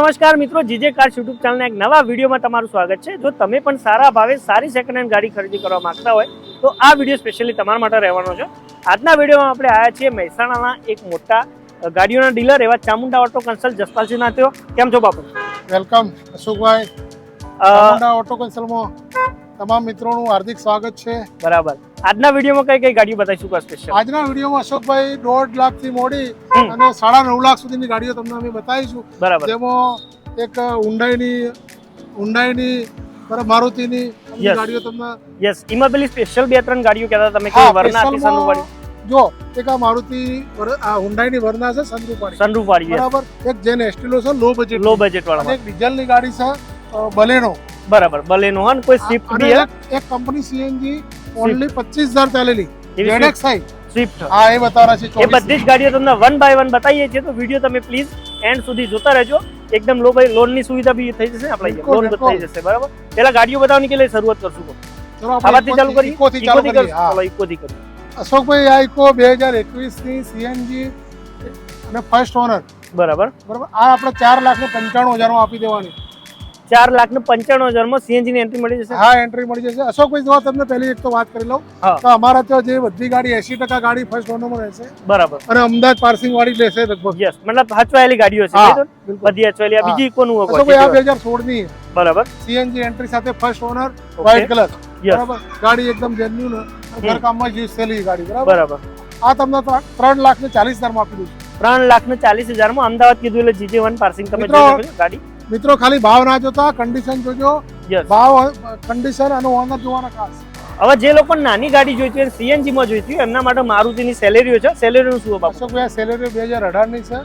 નમસ્કાર મિત્રો, GJ cars YouTube ચેનલના એક નવા વિડીયોમાં તમારું સ્વાગત છે। જો તમે પણ સારા ભાવે સારી સેકન્ડ હેન્ડ ગાડી ખરીદી કરવા માંગતા હોય તો આ વિડીયો સ્પેશિયલી તમારા માટે રહેવાનો છે। આજના વિડીયોમાં આપણે આવ્યા છીએ મહેસાણાના એક મોટા ગાડીઓના ડીલર એવા ચામુંડા ઓટો કન્સલ્ટ જસપાલસિંહ નાથ્યો। કેમ છો બાપુ? વેલકમ અશોકભાઈ, ચામુંડા ઓટો કન્સલ્ટમાં તમામ મિત્રોનું હાર્દિક સ્વાગત છે। બરાબર, આજના વિડીયોમાં કઈ કઈ ગાડીઓ બતાવીશું કા સ્પેશિયલ? આજના વિડીયોમાં અશોકભાઈ 1.5 લાખથી મોડી અને 9.5 લાખ સુધીની ગાડીઓ તમને અમે બતાવીશું। બરાબર, જેમાં એક હુન્ડાઈની બરાબર મારુતિની ગાડીઓ તમને યસ, એમાં પેલી સ્પેશિયલ બે ત્રણ ગાડીઓ કહેતા તમે કે વરના હતી સનરૂફ વાળી। જો એક આ મારુતિ હુન્ડાઈની વરના છે સનરૂફ વાળી બરાબર, એક જેન એસ્ટિલો છે લો બજેટ વાળા, અને એક ડીઝલની ગાડી છે બલેનો બરાબર, બલેનો અને કોઈ સ્વિફ્ટ બી છે, એક કંપની સીએનજી ઓનલી 25,000 ચાલેલી ZXi સ્વિફ્ટ। હા, એ બતાવરા છે। એ બધી જ ગાડીઓ તમને વન બાય વન બતાવીએ છીએ, તો વિડીયો તમે પ્લીઝ એન્ડ સુધી જોતા રહેજો। એકદમ લો ભાઈ લોનની સુવિધા બી થઈ જશે, આપણે લોન થઈ જશે બરાબર। પહેલા ગાડીઓ બતાવવાની કે શરૂઆત કરશું તો ચલો આવાથી ચાલુ કરીએ, ઇકોથી ચાલુ કરીએ। ચલો ઇકોથી કરીએ। અશોકભાઈ, આ ઇકો 2021 ની સીએનજી અને ફર્સ્ટ ઓનર બરાબર બરાબર, આ આપણે 4,95,000 માં આપી દેવાની। 4,95,000 માં સીએનજી ની એન્ટ્રી મળી જશે। હા, એન્ટ્રી મળી જશે। અશોકભાઈ, જો તમને પહેલી એક તો વાત કરી લઉં તો અમારા ત્યાં જે બધી ગાડી 80% ગાડી ફર્સ્ટ ઓનરમાં રહેશે બરાબર, અને અમદાવાદ પાર્સિંગ વાળી લેશે લગભગ। યસ, મતલબ હચવાયેલી ગાડીઓ છે બધી હચવાયેલી। આ બીજી ઇકોનું હોય અશોકભાઈ, આ 2016 ની બરાબર, સીએનજી એન્ટ્રી સાથે ફર્સ્ટ ઓનર, વ્હાઇટ કલર બરાબર, ગાડી એકદમ જેન્યુઅન ઘરકામમાં યુઝ થયેલી ગાડી બરાબર। આ તમને 3,40,000 માં આપી દઉં છું। 3,40,000 માં અમદાવાદ કીધું એટલે GJ1 પાર્સિંગ તમે જોઈ શકો છો ગાડી। મિત્રો, ખાલી ભાવ ના જોતા, કન્ડિશન જોજો। ભાવ, કન્ડિશન અને ઓનર જોવાના ખાસ। હવે જે લોકો નાની ગાડી જોઈતી હોય સીએનજી માં જોઈતી હોય એમના માટે મારુતિની સેલેરીઓ છે। સેલેરીનું શું બાપુ? અશોકભાઈ, સેલેરીઓ 2018 ની છે,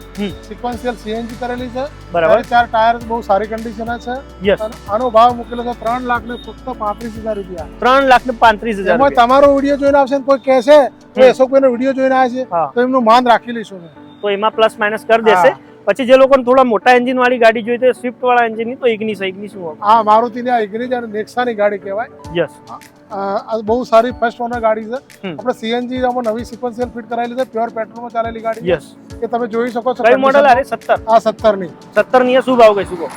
સિક્વન્શિયલ સીએનજી કરેલી છે બરાબર। 4 ટાયર બહુ સારી કન્ડિશન છે। યસ, આનો ભાવ મૂકેલો છે 3,35,000 રૂપિયા। 3,35,000 એમાં તમારો વિડીયો જોઈને આવશે ને કોઈ કહેશે કે અશોકભાઈ નો વિડીયો જોઈને આવે છે તો એમનું માન રાખી લઈશું, તો એમાં પ્લસ માઇનસ કરી દેશે। પછી જે લોકોને થોડા મોટા એન્જિન વાળી ગાડી જોઈતી હોય સ્વિફ્ટ વાળા એન્જિન ની, તો ઇગ્નિસ શું હોય? હા, મારુતિની આ ઇગ્નિસ અને નેક્સાની ગાડી કહેવાય। યસ, આ બહુ સારી ફર્સ્ટ ઓનર ગાડી છે। આપણે સીએનજી આમાં નવી સિક્વન્શિયલ ફિટ કરાયેલી છે, પ્યોર પેટ્રોલમાં ચાલેલી ગાડી। યસ, એ તમે જોઈ શકો છો। કઈ મોડલ આ? 17। આ 17 ની શું ભાવ કહીશું?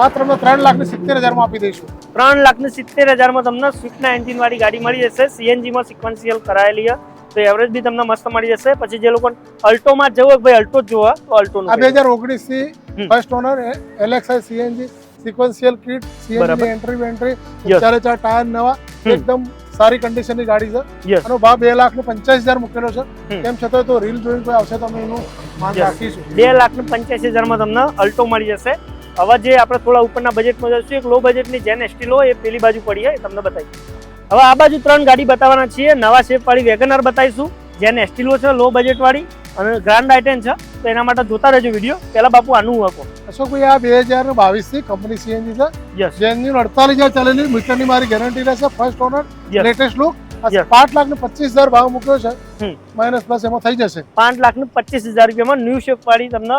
આ તમને 3,70,000 માં આપી દઈશું। 3,70,000 માં તમને સ્વિફ્ટ ના એન્જિન વાળી ગાડી મળી જશે, સીએનજી માં સિક્વન્શિયલ કરાયેલી છે, તો એવરેજ બી તમને મસ્ત મળી જશે। પછી જે લોકો અલ્ટો માં જવું હોય ભાઈ અલ્ટો જ જોવા તો અલ્ટો નું, આ 2019 થી first owner LXi CNG sequential kit, CNG entry 4 tyre નવા, એકદમ સારી કન્ડિશન ની ગાડી છે। આનો ભાવ 2,85,000 મૂકેલો છે। તેમ છતાં તો રીલ જોઈને કોઈ આવશે તો અમે એનું માન રાખીશું। 2,85,000 માં તમને અલ્ટો મળી જશે। હવે જે આપણે થોડા ઉપરના બજેટમાં જઈશું, એક લો બજેટની જેન એસ્ટિલો એ પેલી બાજુ પડી છે, તમને બતાવીશું। હવે આ બાજુ 3 ગાડી બતાવવાના છીએ। નવા શેપ વાળી વેગનર બતાવીશું, જેન એસ્ટિલો છે લો બજેટ વાળી, અને ગ્રાન્ડ આઇટેન છે, તો એના માટે જોતા રહેજો વિડીયો। પહેલા બાપુ આનું આપો। અશોકભાઈ, આ 2022 થી કંપની સીએનજી છે, જેન્યુઅન 48,000 ચાલેલી, મીટરની મારી ગેરંટી રહેશે, ફર્સ્ટ ઓનર, લેટેસ્ટ લુક। 5,25,000 ભાવ મૂક્યો છે, માઇનસ પ્લસ એમાં થઈ જશે। 5,25,000 રૂપિયામાં ન્યૂ શેપ વાળી તમને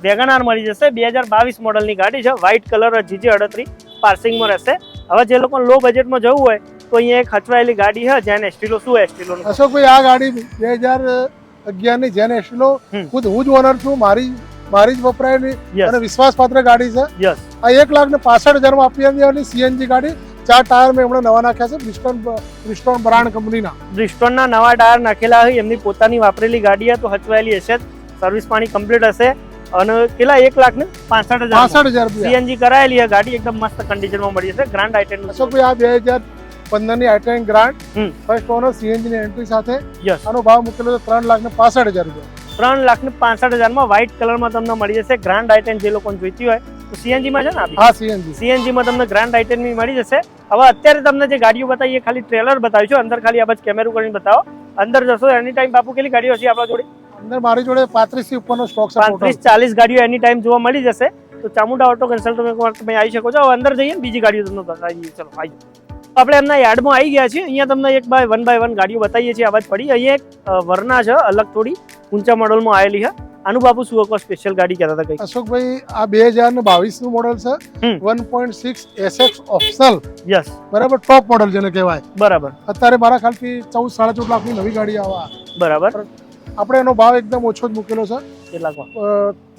વેગનાર મળી જશે। 2022 મોડલની ગાડી છે, વ્હાઇટ કલર, GJ38 પાર્સિંગમાં રહેશે। હવે જે લોકો લો બજેટમાં જવું હોય તો અહીંયા એક હચવાયેલી ગાડી છે, જેન એસ્ટિલો। શું એસ્ટિલો? અશોકભાઈ, આ ગાડી 2011 ની જેન એસ્ટિલો, ખુદ હું જ ઓનર છું, મારી જ વપરાયેલી અને વિશ્વાસપાત્ર ગાડી છે। આ 1,65,000 માં આપી દેવાની સીએનજી ગાડી। 4 ટાયર મેં હમણાં નવા નાખ્યા છે, બ્રિસ્ટોન બ્રાન્ડ કંપનીના। બ્રિસ્ટોનના નવા ટાયર નાખેલા હોય, એમની પોતાની વાપરેલી ગાડી તો હચવાયેલી હશે, સર્વિસ પાણી કમ્પ્લીટ હશે। અને કેટલા? 1,65,000 સીએનજી કરાયેલી ગાડી, એકદમ મસ્ત કન્ડિશનમાં મળી જશે, ગ્રાન્ડ આઇટેન। અશોકભાઈ, આ 2015 ની આઇટેન ગ્રાન્ડ ફર્સ્ટ ઓનર સીએનજી ની એન્ટ્રી સાથે, આનો ભાવ મૂકેલો છે 3,65,000 રૂપિયા। 3,65,000 માં વ્હાઇટ કલરમાં તમને મળી જશે ગ્રાન્ડ આઇટેન। જે લોકોને જોઈતી હોય તો સીએનજી માં છે ને? હા, સીએનજી માં તમને ગ્રાન્ડ આઇટેન બી મળી જશે। હવે અત્યારે તમને જે ગાડીઓ બતાવીએ ખાલી ટ્રેલર બતાવીશું, અંદર ખાલી આ બાજુ કેમેરો કરીને બતાવો। અંદર જશો એની ટાઈમ બાપુ કેટલી ગાડીઓ હશે આપણા જોડે? અંદર મારી જોડે 35 થી ઉપરનો સ્ટોક છે, 35-40 ગાડીઓ એની ટાઈમ જોવા મળી જશે। તો ચામુંડા ઓટો કન્સલ્ટ તમે આવી શકો છો। હવે અંદર જઈએ બીજી ગાડીઓ તમને બતાવીએ। ચલો આવી આપણે એમના યાર્ડમાં આવી ગયા છીએ। અહીંયા તમને એક બાય વન ગાડીઓ બતાવીએ છીએ। આવાજ પડી અહીંયા એક વરના છે, અલગ થોડી ઊંચા મોડલમાં આવેલી છે। આનું બાપુ શું કહો? સ્પેશિયલ ગાડી કહેતા હતા કઈ? અશોકભાઈ, આ 2022 નું મોડલ છે, 1.6 SX ઓપ્શનલ। યસ, બરાબર, ટોપ મોડલ જેને કહેવાય બરાબર। અત્યારે મારા ખ્યાલથી 14-14.5 લાખની નવી ગાડી આવા બરાબર। આપણે એનો ભાવ એકદમ ઓછો જ મૂકેલો છે, કેટલા કહો?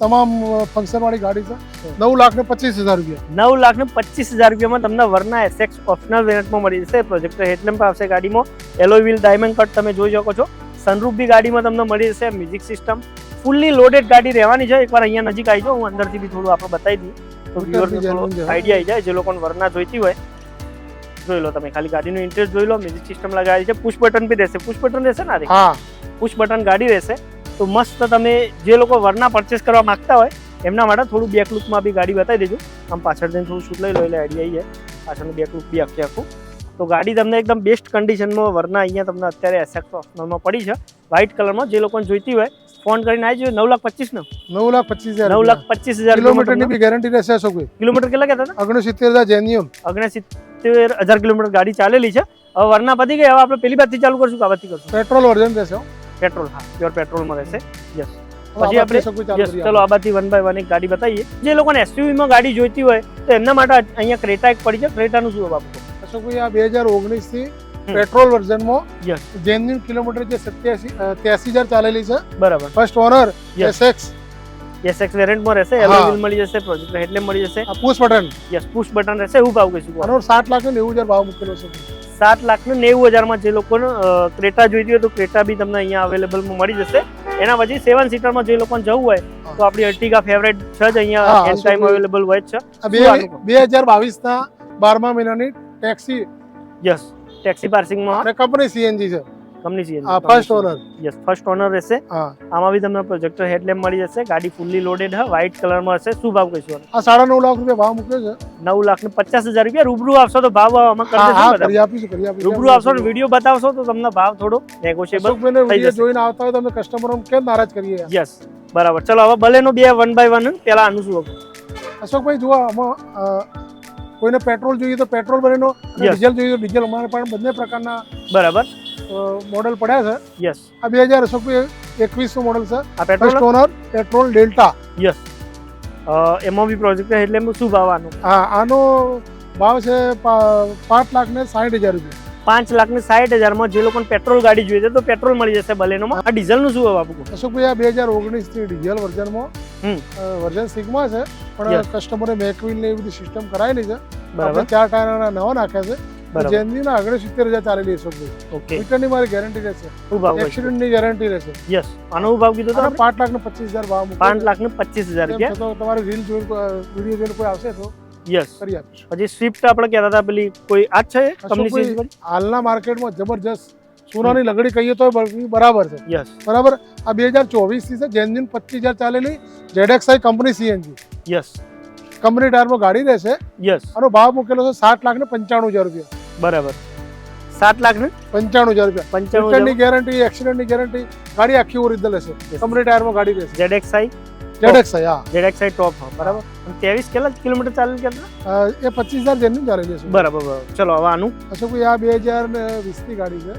તમામ ફંક્શન વાળી ગાડી છે 9,25,000 રૂપિયા. 9,25,000 રૂપિયામાં તમને વર્ના એસએક્સ ઓપ્શનલ વેરિયન્ટમાં મળી જશે. પ્રોજેક્ટર હેડલેમ્પ આવશે ગાડીમાં, એલોય વ્હીલ ડાયમંડ કટ તમે જોઈ શકો છો. સનરૂફ બી ગાડીમાં તમને મળી જશે. મ્યુઝિક સિસ્ટમ ફૂલ્લી લોડેડ ગાડી રહેવાની છે. એકવાર અહીંયા નજીક આવી જાઓ, હું અંદરથી બી થોડું આપણે બતાવી દઈએ તો વ્યુઅરને થોડો આઈડિયા આવી જાય. જે લોકોને વર્ના જોઈતી હોય જોઈ લો તમે, ખાલી ગાડીનું ઇન્ટરેસ્ટ જોઈ લો. મ્યુઝિક સિસ્ટમ લગાવી છે, પુશ બટન બી રહેશે. પુશ બટન રહેશે ને? હા, પુશ બટન ગાડી રહેશે. તો મસ્ત તમે જે લોકો વર્ના પરચેસ કરવા માંગતા હોય એમના માટે થોડું બેક લુકમાં બી ગાડી બતાવી દેજો. આમ પાછળ જઈને થોડું શૂટ લઈ લો એટલે આઈડિયા આવી જાય. પાછળનું બેક લુક બી આખું. તો ગાડી તમને એકદમ બેસ્ટ કન્ડિશનમાં વર્ના અહીંયા તમને અત્યારે એસએક્સ ઓપ્શનલમાં પડી છે વ્હાઇટ કલરમાં. જે લોકોને જોઈતી હોય ફોન કરીને આવી જોઈએ. 9,25,000 9,25,000 કિલોમીટરની બી ગેરંટી રહેશે. શું કોઈ કિલોમીટર કેટલા કહેતા હતા? 69,000 જેન્યુઅન. 69,000 કિલોમીટર ગાડી ચાલેલી છે. હવે વર્ના પતી ગઈ. હવે આપણે પેલી બાજુથી ચાલુ કરશું કે આ બાજુથી કરશું? પેટ્રોલ વર્ઝન રહેશે. પેટ્રોલ, હા, પ્યોર પેટ્રોલમાં રહેશે. યસ. પછી આપણે ચલો આ બાજુથી 1 બાય 1 એક ગાડી બતાવીએ. જે લોકોને એસયુવીમાં ગાડી જોઈતી હોય તો એમના માટે અહીંયા ક્રેટા એક પડી છે. ક્રેટાનું શું બાપુ? અશોકભાઈ, આ 2019 થી પેટ્રોલ વર્ઝનમાં યસ જેન્યુઅન કિલોમીટર જે 83,000 ચાલેલી છે. બરાબર. ફર્સ્ટ ઓનર એસએક્સ વેરિયન્ટમાં રહેશે. એલોય વ્હીલ મળી જશે. પ્રોજેક્ટર હેડલેમ્પ મળી જશે. Push button. Yes, push button રહેશે. એવું ભાવ કહીશું? આનો 7,90,000 ભાવ મૂકેલો છે. 7,90,000 જે લોકોને ક્રેટા જોઈતી હોય તો ક્રેટા બી તમને અહીંયા અવેલેબલમાં મળી જશે. એના પછી 7 સીટરમાં જે લોકોને જવું હોય તો આપણી અર્ટિગા ફેવરેટ છે જ અહીંયા એન ટાઈમ અવેલેબલ હોય જ છે. 2022 ના 12મા મહિનાની ટેક્સી. યસ, ટેક્સી પાર્સિંગમાં અને કંપની સીએનજી છે. Company CNG. આ first owner. Yes, first owner રહેશે. આમાં બી તમને પ્રોજેક્ટર હેડલેમ્પ મળી જશે. ગાડી ફૂલ્લી લોડેડ છે, વ્હાઇટ કલરમાં હશે. શું ભાવ કહીશું? આ 9.5 લાખ રૂપિયા ભાવ મૂક્યો છે. 9,50,000 રૂપિયા. રૂબરૂ આવશો તો ભાવ આમાં કરી દેશું. રૂબરૂ આવશો ને વિડીયો બતાવશો તો તમને ભાવ થોડો નેગોશિયેબલ થઈ જશે. જોઈને આવતા હોય તો અમે કસ્ટમરો કેમ નારાજ કરીએ? યસ, બરાબર. ચલો હવે બલેનો 2 1 બાય 1 પેલા આનું શું હતું? અશોકભાઈ જુઓ, આમાં કોઈને પેટ્રોલ જોઈએ તો પેટ્રોલ બલેનો, ડીઝલ જોઈએ તો ડીઝલ. અમારે પણ બંને પ્રકારના બરાબર મોડલ પડ્યા છે. યસ, આ 2021 નું મોડલ છે. આ petrol honour petrol delta. Yes, એમાં બી પ્રોજેક્ટ હેડલેમ્પ શું ભાવ આનો? હા, આનો ભાવ છે 5,60,000 રૂપિયા. 5,60,000 માં જે લોકોને પેટ્રોલ ગાડી જોઈએ છે તો પેટ્રોલ મળી જશે બલેનોમાં. આ ડીઝલ નું શું હોય બાપુ? અશોકભાઈ, આ 2019 થી ડીઝલ વર્ઝનમાં વર્ઝન સિગ્મા છે, પણ કસ્ટમરે મેકવિલ ને એવી બધી સિસ્ટમ કરાયેલી છે. આપણે 4 ટાયરના નવા નાખ્યા છે. જેની ના 69,000 ચાલેલી છે. ઓકે, રિટર્નની મારી ગેરંટી રહેશે. એક્સિડન્ટની ગેરંટી રહેશે. યસ, આનો ભાવ કીધો તો 5,25,000 ભાવ. 5,25,000 રૂપિયા. તો તમારી રીલ જોઈને વિડીયો જોઈને કોઈ આવશે તો યસ કરી આપીશું. પછી સ્વિફ્ટ આપણે કહેતા હતા પેલી કોઈ આ છે કંપની હાલના માર્કેટમાં જબરજસ્ત સોનાની લગડી કહીએ તો બરાબર છે. યસ, બરાબર. આ 2024 થી છે. જેન્યુઅન 25,000 ચાલેલી ZXi company CNG. Yes, company ટાયરમાં ગાડી રહેશે. યસ, આનો ભાવ મૂકેલો છે 7,95,000 રૂપિયા. બરાબર. 7,95,000 રૂપિયા. 95 ની ગેરંટી, એક્સિડન્ટની ગેરંટી. ગાડી આખી ઓરિજિનલ હશે. કંપની ટાયરમાં ગાડી રહેશે. ZXi ટોપ. બરાબર. 23 કેટલા કિલોમીટર ચાલેલ કેટલા? એ 25,000 જેન્યુઅન ચાલેલી છે. બરાબર. ચલો હવે આનું અશોકભાઈ, આ 2020 ની ગાડી છે.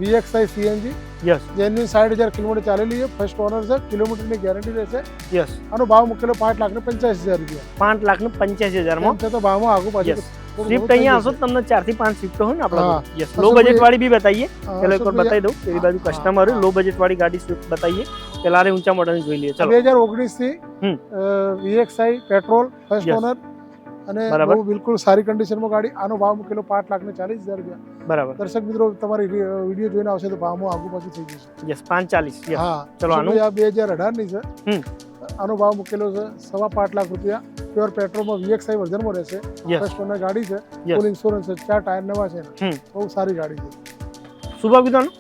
VXi CNG. Yes, genuine 60,000 kilometre ચાલેલી છે. ફર્સ્ટ ઓનર છે. કિલોમીટરની ગેરંટી રહેશે. યસ, આનો ભાવ મૂકેલો 5,85,000 રૂપિયા. 5,85,000 માં. તો ભાવમાં આગળ પાછળ સ્વિફ્ટ અહીંયા આવશો તમને 4 થી 5 સ્વિફ્ટ હોય ને આપણા. યસ, લો બજેટ વાળી બી બતાઈએ. ચલો એકવાર બતાવી દઉં. પેલી બાજુ કસ્ટમર લો બજેટ વાળી ગાડી સ્વિફ્ટ બતાઈએ. પેલા રે ઊંચા મોડલ જોઈ લઈએ. ચલો 2019 થી VXi પેટ્રોલ ફર્સ્ટ ઓનર અને બહુ બિલકુલ સારી કન્ડિશનમાં ગાડી. આનો ભાવ મૂકેલો 5,40,000 રૂપિયા. બરાબર. દર્શક મિત્રો, તમારી વિડીયો જોઈને આવશે તો ભાવમાં આગળ પાછું થઈ જશે. યસ, 5,40,000. હા, ચલો આનું આ 2018 ની છે. આનો ભાવ મૂકેલો છે 5.25 લાખ રૂપિયા. પ્યોર પેટ્રોલમાં VXi વર્ઝનમાં રહેશે. ફર્સ્ટ ઓનર ગાડી છે. ફૂલ ઇન્સ્યોરન્સ છે. 4 ટાયર નવા છે. બહુ સારી ગાડી છે. શું ભાવ કીધો આને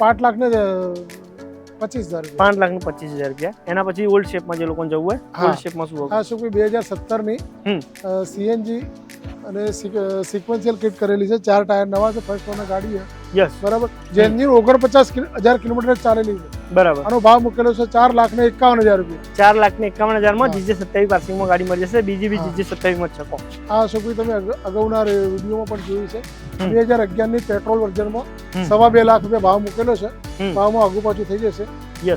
5,25,000 રૂપિયા. 5,25,000 રૂપિયા. એના પછી ઓલ્ડ શેપમાં જે લોકોને જવું હોય ઓલ્ડ શેપમાં શું? હા, શું 2017 ની સીએનજી અને સિક્વન્શિયલ કિટ કરેલી છે. 4 ટાયર નવા છે. ફર્સ્ટ ઓનર ગાડી છે. યસ, બરાબર. જેન્યુઅન 49,000 કિલોમીટર ચાલેલી છે. બરાબર. આનો ભાવ મૂકેલો છે 4,51,000 રૂપિયા. 4,51,000 માં GJ27 પાર્સિંગમાં ગાડી મળી જશે. બીજી બી GJ27 માં છે. આ શું તમે અગાઉના વિડીયોમાં પણ જોયું છે. 2011 ની પેટ્રોલ વર્ઝનમાં 2.5 લાખ રૂપિયા ભાવ મૂકેલો છે. ભાવમાં આગુ પાછું થઈ જશે.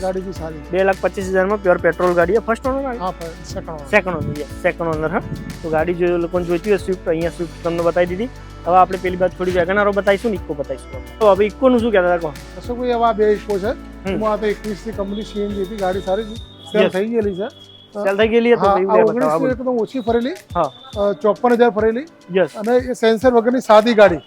ગાડી બી સારી. 2,25,000 માં પ્યોર પેટ્રોલ ગાડી. ફર્સ્ટ ઓનર ગાડી? હા, સેકન્ડ ઓનર. હા, તો ગાડી જો લોકોને જોઈતી હોય સ્વિફ્ટ, અહીંયા સ્વિફ્ટ તમને બતાવી દીધી. હવે આપણે પેલી બાદ થોડી વેગનારો બતાવીશું ને ઇકો બતાવીશું. તો હવે ઇકોનું શું કહેતા હતા? અશોકભાઈ, હવે આ 2 ઇકો છે. એમાં આ તો 21 ની કંપની સીએનજી હતી, ગાડી સારી છે, સેલ Yes. થઈ ગયેલી છે. સેલ થઈ ગયેલી હા, હતી આ તો બતાવો 19 એકદમ ઓછી ફરેલી, હા 54,000 ફરેલી, યસ અને એ સેન્સર વગરની સાદી ગાડી,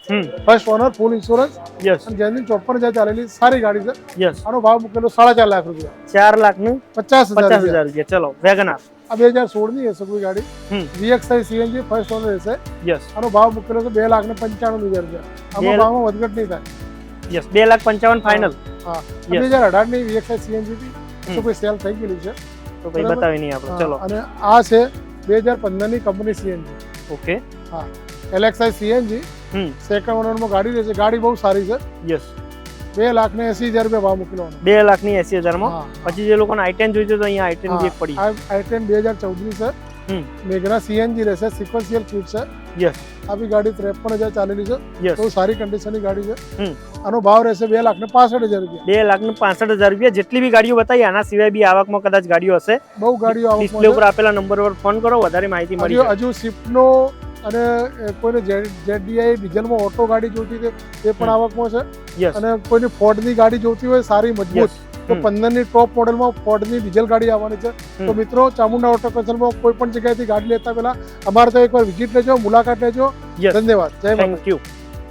ફર્સ્ટ ઓનર, ફૂલ ઇન્સ્યોરન્સ, યસ અને જેની 54,000 ચાલેલી સારી ગાડી છે. યસ આનો ભાવ મૂકેલો 4.5 લાખ રૂપિયા, 4 લાખ નું 50,000 50,000 રૂપિયા. ચલો વેગનાર. આ 2016 ની હશે કોઈ ગાડી, VXI CNG ફર્સ્ટ ઓનર રહેશે. યસ આનો ભાવ મૂકેલો છે 2,95,000 રૂપિયા. આમાં ભાવમાં વધઘટ નહીં થાય. Yes 2,55,000 final. હા, 2018 ની VXI CNG હતી, તો કોઈ સેલ થઈ ગયેલી છે. તો ભાઈ બતાવી નહીં આપણે. ચલો અને આ છે 2015 ની કંપની CNG. ઓકે. હા, LXI CNG સેકન્ડ ઓનરમાં ગાડી રહેશે. ગાડી બહુ સારી છે. યસ 2,80,000 રૂપિયા ભાવ મૂકેલો. 2,80,000 માં. હા. પછી જે લોકોને i10 જોઈતું તો અહીંયા i10 બી એક પડી. આ i10 2014 ની છે. મેઘના CNG રહેશે, સિક્વન્શિયલ કીટ છે. યસ આ બી ગાડી 53,000 ચાલેલી છે. યસ બહુ સારી કન્ડિશનની ગાડી છે. આનો ભાવ રહેશે 2,65,000 રૂપિયા. 2,65,000 રૂપિયા. જેટલી બી ગાડીઓ બતાવી આના સિવાય બી આવકમાં કદાચ ગાડીઓ હશે. બહુ ગાડીઓ ડિસ્પ્લે ઉપર આપેલા નંબર પર ફોન કરો, વધારે માહિતી મળી જાય. હજુ સ્વિફ્ટનો અને કોઈને ZDI ડીઝલમાં ઓટો ગાડી જોઈતી છે એ પણ આવકમાં છે. યસ અને કોઈને ફોર્ડની ગાડી જોઈતી હોય સારી મજબૂત, તો 15 ની ટોપ મોડેલમાં ફોર્ડની ડીઝલ ગાડી આવવાની છે. તો મિત્રો, ચામુંડા ઓટો કન્સલ્ટમાં કોઈ પણ જગ્યાએથી ગાડી લેતા પહેલા અમારે તો એકવાર વિઝિટ લેજો, મુલાકાત લેજો. યસ ધન્યવાદ. જય માતા. Thank you.